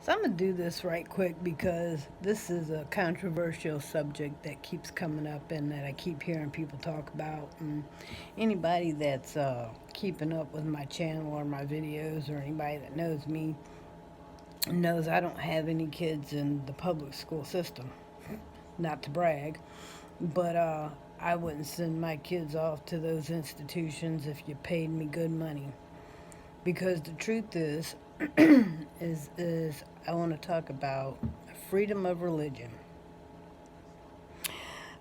So I'm going to do this right quick because this is a controversial subject that keeps coming up and that I keep hearing people talk about. And anybody that's keeping up with my channel or my videos, or anybody that knows me, knows I don't have any kids in the public school system. Not to brag, but I wouldn't send my kids off to those institutions if you paid me good money. Because the truth is I want to talk about freedom of religion.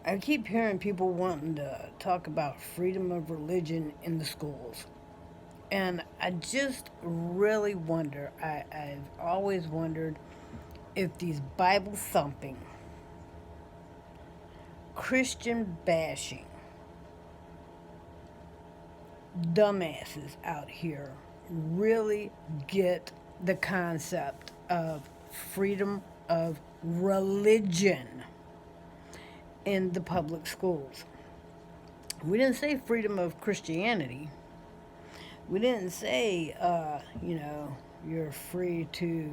I keep hearing people wanting to talk about freedom of religion in the schools. And I just really wonder, I've always wondered if these Bible thumping, Christian bashing dumbasses out here really get the concept of freedom of religion in the public schools. We didn't say freedom of Christianity. We didn't say, you're free to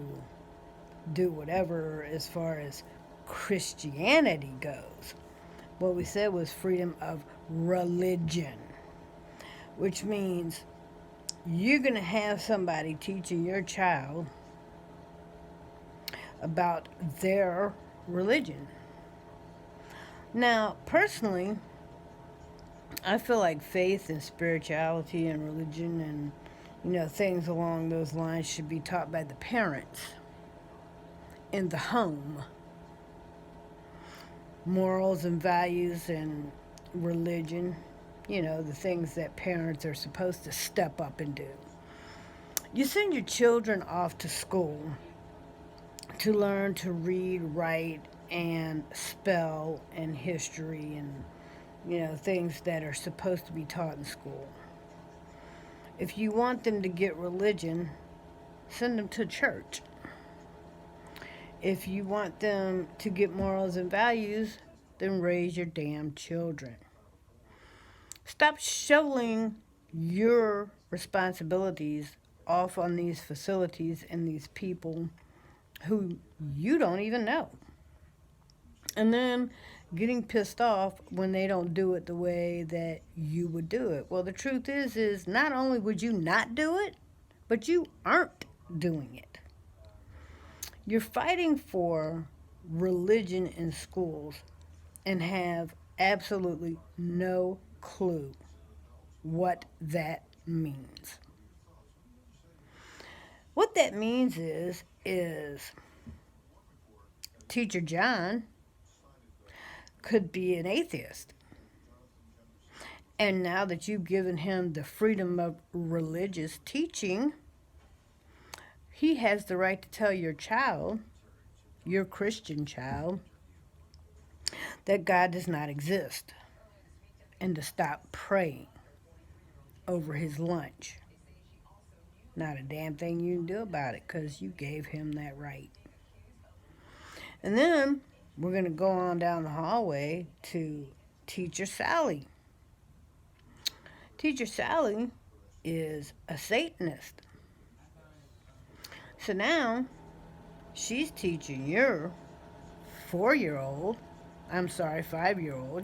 do whatever as far as Christianity goes. What we said was freedom of religion, which means you're going to have somebody teaching your child about their religion. Now, personally, I feel like faith and spirituality and religion and, things along those lines should be taught by the parents in the home. Morals and values and religion, the things that parents are supposed to step up and do. You send your children off to school to learn to read, write, and spell and history and, things that are supposed to be taught in school. If you want them to get religion, send them to church. If you want them to get morals and values, then raise your damn children. Stop shoveling your responsibilities off on these facilities and these people who you don't even know. And then getting pissed off when they don't do it the way that you would do it. Well, the truth is not only would you not do it, but you aren't doing it. You're fighting for religion in schools and have absolutely no clue what that means. What that means is Teacher John could be an atheist. And now that you've given him the freedom of religious teaching, he has the right to tell your child, your Christian child, that God does not exist and to stop praying over his lunch. Not a damn thing you can do about it because you gave him that right. And then we're going to go on down the hallway to Teacher Sally. Teacher Sally is a Satanist. So now she's teaching your 5-year-old,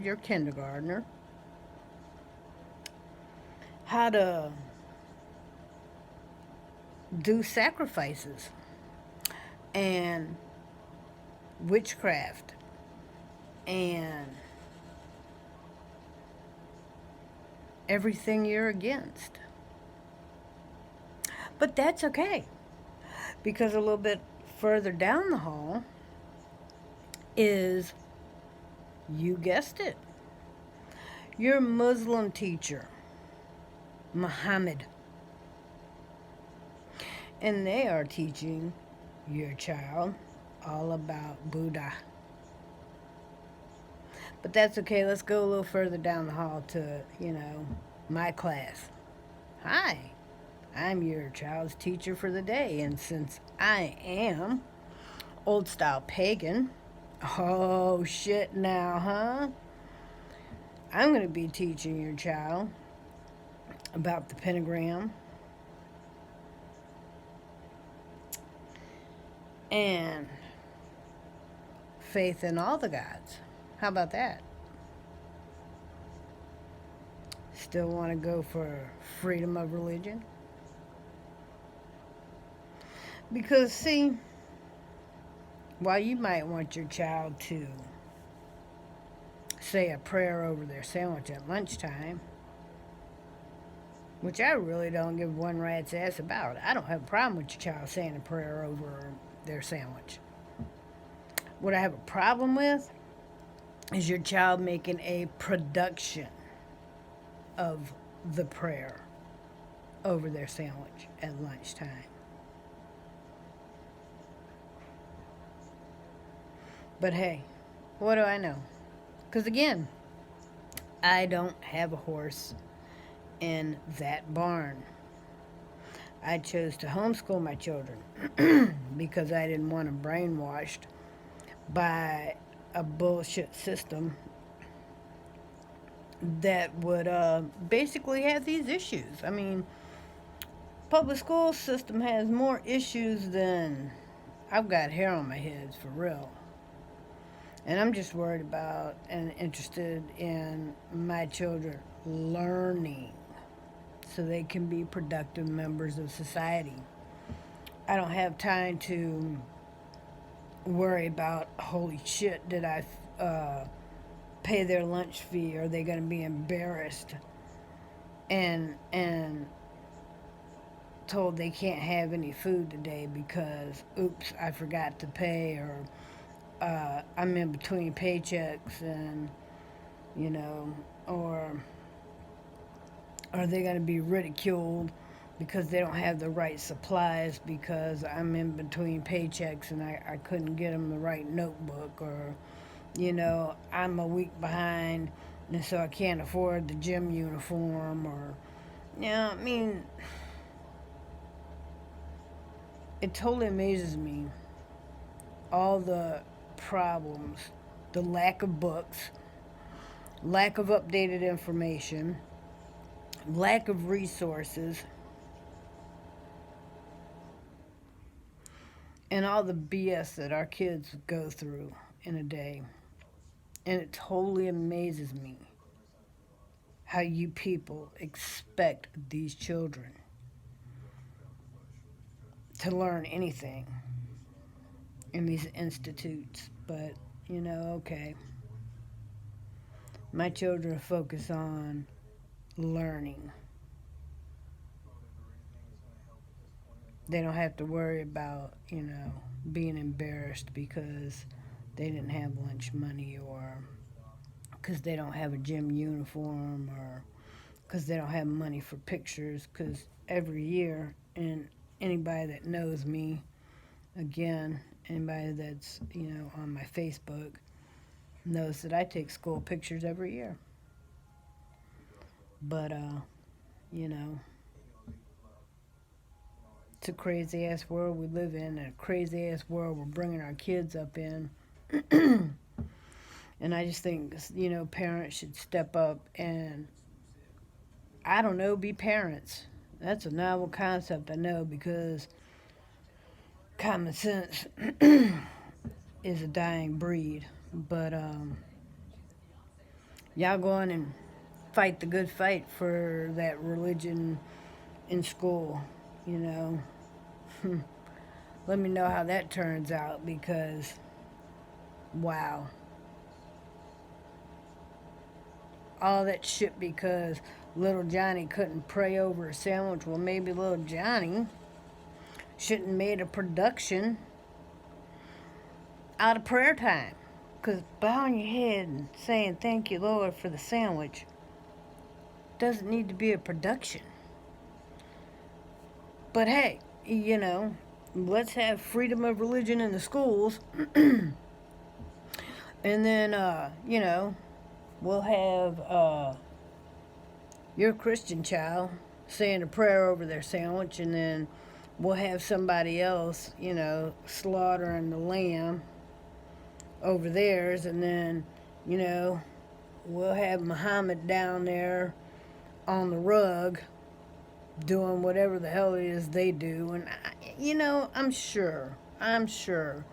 your kindergartner, how to do sacrifices and witchcraft and everything you're against. But that's okay, because a little bit further down the hall is, you guessed it, your Muslim teacher, Muhammad. And they are teaching your child all about Buddha. But that's okay. Let's go a little further down the hall to, my class. Hi, I'm your child's teacher for the day. And since I am old style pagan, oh shit now, huh? I'm going to be teaching your child about the pentagram and faith in all the gods. How about that? Still want to go for freedom of religion? Because, see, while you might want your child to say a prayer over their sandwich at lunchtime, which I really don't give one rat's ass about. I don't have a problem with your child saying a prayer over their sandwich. What I have a problem with is your child making a production of the prayer over their sandwich at lunchtime. But hey, what do I know? Because again, I don't have a horse in that barn. I chose to homeschool my children because I didn't want them brainwashed by a bullshit system that would basically have these issues. I mean, public school system has more issues than I've got hair on my head, for real. And I'm just worried about and interested in my children learning so they can be productive members of society. I don't have time to worry about, holy shit, did I pay their lunch fee? Are they going to be embarrassed and told they can't have any food today because, oops, I forgot to pay, or I'm in between paychecks, and, you know, or are they going to be ridiculed because they don't have the right supplies because I'm in between paychecks and I couldn't get them the right notebook, or, you know, I'm a week behind and so I can't afford the gym uniform, or, you know, I mean, it totally amazes me all the problems, the lack of books, lack of updated information, lack of resources, and all the BS that our kids go through in a day. And it totally amazes me how you people expect these children to learn anything in these institutes. But, you know, okay. My children focus on learning. They don't have to worry about, you know, being embarrassed because they didn't have lunch money, or because they don't have a gym uniform, or because they don't have money for pictures. Because every year, and anybody that knows me, again, anybody that's, you know, on my Facebook knows that I take school pictures every year. But, you know, it's a crazy ass world we live in, and a crazy ass world we're bringing our kids up in. And I just think, you know, parents should step up and, I don't know, be parents. That's a novel concept, I know, because common sense is a dying breed. But y'all go on and fight the good fight for that religion in school, you know. Let me know how that turns out, because, wow. All that shit because little Johnny couldn't pray over a sandwich. Well, maybe little Johnny shouldn't have made a production out of prayer time. Because bowing your head and saying thank you, Lord, for the sandwich doesn't need to be a production. But hey, you know, let's have freedom of religion in the schools. And then, you know, we'll have your Christian child saying a prayer over their sandwich, and then we'll have somebody else, you know, slaughtering the lamb over theirs, and then, you know, we'll have Muhammad down there on the rug doing whatever the hell it is they do. And, you know, I'm sure I'm sure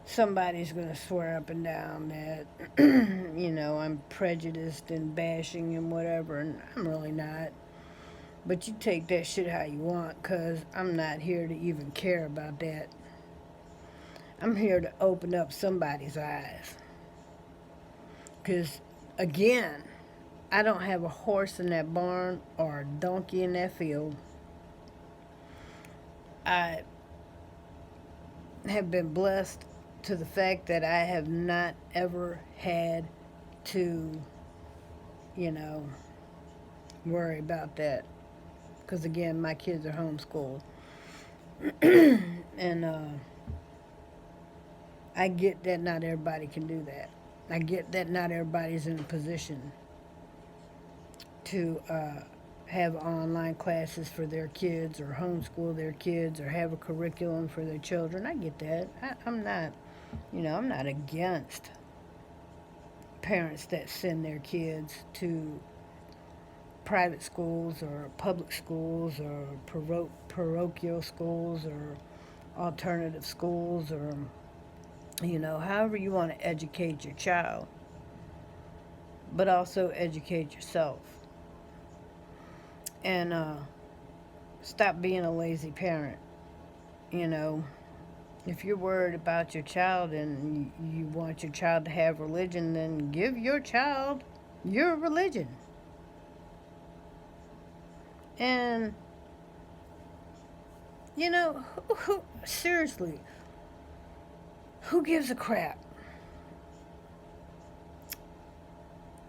somebody's going to swear up and down that, I'm prejudiced and bashing and whatever, and I'm really not. But you take that shit how you want, because I'm not here to even care about that. I'm here to open up somebody's eyes. Because, again, I don't have a horse in that barn or a donkey in that field. I have been blessed to the fact that I have not ever had to, you know, worry about that. Because, again, my kids are homeschooled. And I get that not everybody can do that. I get that not everybody's in a position to have online classes for their kids or homeschool their kids or have a curriculum for their children. I get that. I'm not, I'm not against parents that send their kids to private schools or public schools or parochial schools or alternative schools or, however you want to educate your child, but also educate yourself. And stop being a lazy parent. If you're worried about your child and you want your child to have religion, then give your child your religion. And, seriously, who gives a crap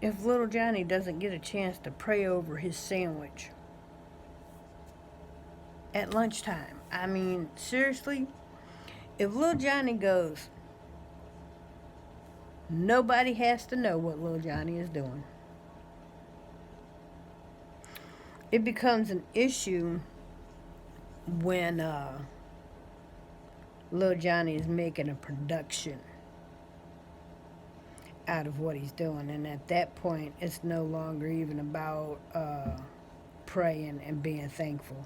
if little Johnny doesn't get a chance to pray over his sandwich at lunchtime? I mean, seriously, if little Johnny goes, nobody has to know what little Johnny is doing. It becomes an issue when little Johnny is making a production out of what he's doing. And at that point, it's no longer even about praying and being thankful.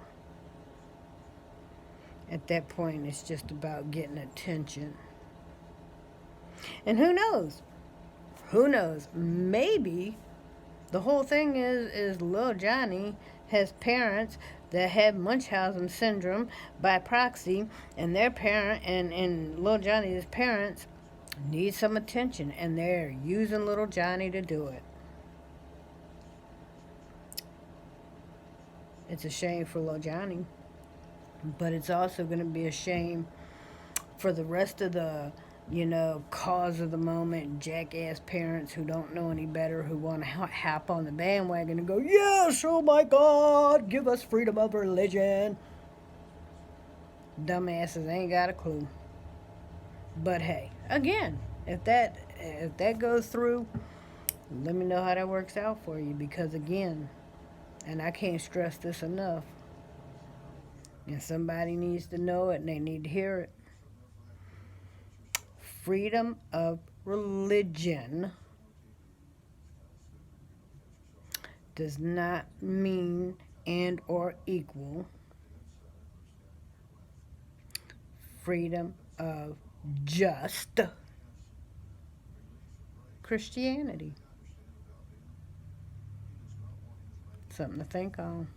At that point, it's just about getting attention. And who knows? Who knows? Maybe the whole thing is little Johnny has parents that have Munchausen syndrome by proxy, and their parent and little Johnny's parents need some attention, and they're using little Johnny to do it. It's a shame for little Johnny, but it's also going to be a shame for the rest of the cause of the moment, jackass parents who don't know any better, who want to hop on the bandwagon and go, yes, oh my God, give us freedom of religion. Dumbasses ain't got a clue. But hey, again, if that goes through, let me know how that works out for you, because again, and I can't stress this enough, and somebody needs to know it and they need to hear it. Freedom of religion does not mean and or equal freedom of just Christianity. Something to think on.